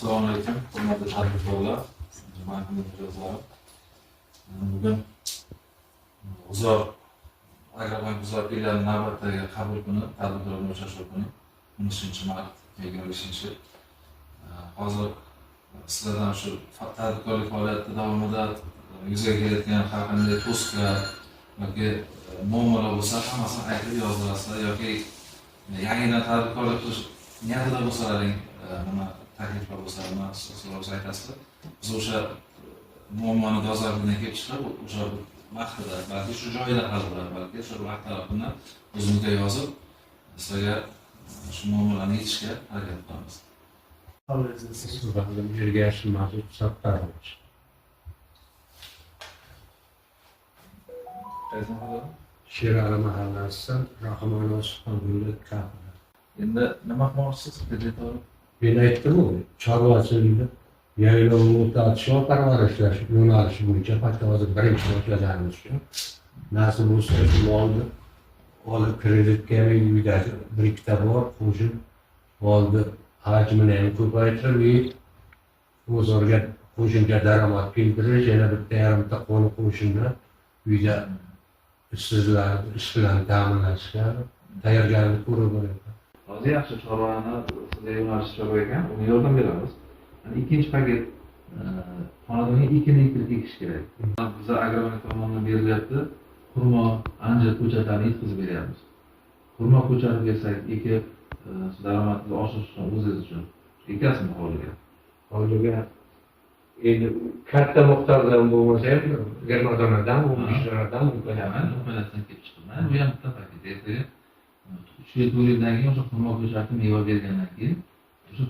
Assalomu alaykum, hurmatli tadbirkorlar, marhamat mijozlar. Bugun Agrobank G'uzor filiali navbatdagi qabul kuni, tadbirkorlar uchrashuv kuni 13-mart 2025. Hozir sizlardan shu tadbirkorlik faoliyati davomida yuzaga kelayotgan har qanday to'siqlar yoki muammolar bo'lsa, hammasini aytib yozdirasizlar yoki yangidan tadbirkorlik qilish niyatida bo'lsalaring, nima takliflar bo'lsa, nima so'zlar aytasizlar. Biz o'sha muammoni dolzarbligini kelib chiqib, o'sha vaqtida, balki shu joyida hal bo'ladi, balki shu vaqt tarafidan o'zimizga yozib, sizlarga shu muammolarni yechishga harakat qilamiz. Sizlarga Ergashev Mas'ud Sattorovich. Qaysi mahalla? Sherali mahallasidan Rahmonov Suxanbulli kapida. Endi nima qilmoqchisiz? Men aytdim-ku, chorvachilikda yaylov o'tatish va parvarishlash yo'nalishi bo'yicha faqat hozir birinchi boshlaganimiz uchun nasib bo'lsa shu molni olib kreditga uydagi bir ikkita bor qo'shib oldi hajmini ham ko'paytirib, bozorga qo'shimcha daromad keltirish, yana bitta yarimta qo'ni qo'shimni uyda ishsizlarni ish bilan ta'minlashga tayyorgarlik ko'rib boryapti. Hozir yaxshi chorvani sizga yo'nalish chorva ekan, unga yordam beramiz. Ikkinchi paket xonadonga ekin ekish kerak. Bizlar Agrobank tomonidan berilyapti. Xurmo, anjir ko'chatlarini yetkazib beryapmiz. Xurmo ko'chatini bersak, ekib daromadni oshirish uchun o'zingiz uchun ekasizmi hovliga? Endi katta miqdordan bo'lmasa ham 20 donadan, 15 donadan imkoniyatdan kelib chiqibman. Bu ham bitta paket. Ertaga 3-4 yildan keyin o'sha xurmo ko'chati meva bergandan keyin o'sha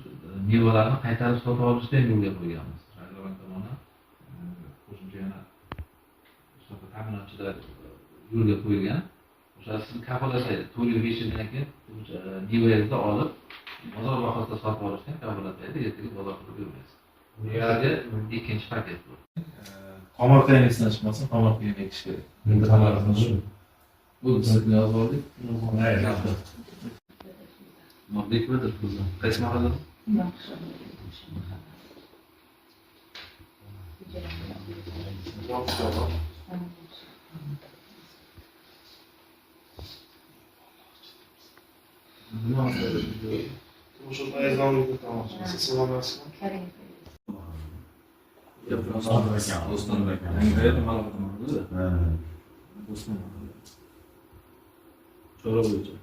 mevalarni qaytarib sotib olishni ham yo'lga qo'yganmiz. Agrobank tomonidan qo'shimcha yana o'sha ta'minotchilar yo'lga qo'yilgan. O'sha sizni kafolatlaydi. 4 yil 5 yildan keyin o'sha mevangizni olib bozor bahosida sotib olishni kafolatlaydi. Ertaga bozor qilib yurmaysiz. Bularga ikkinchi paket bu. Tomorqani esdan chiqmasin, tomorqani ekish kerak. Endi tomorqani bu sizni yozib oldik. Bekbadir qizim. Qaysi mahallada? O'sha payzonlikni tamoshasi salomlasizmi? Do'stim ekan. Yangi ma'lumotlar. Do'stim. Chorva bo'yicha.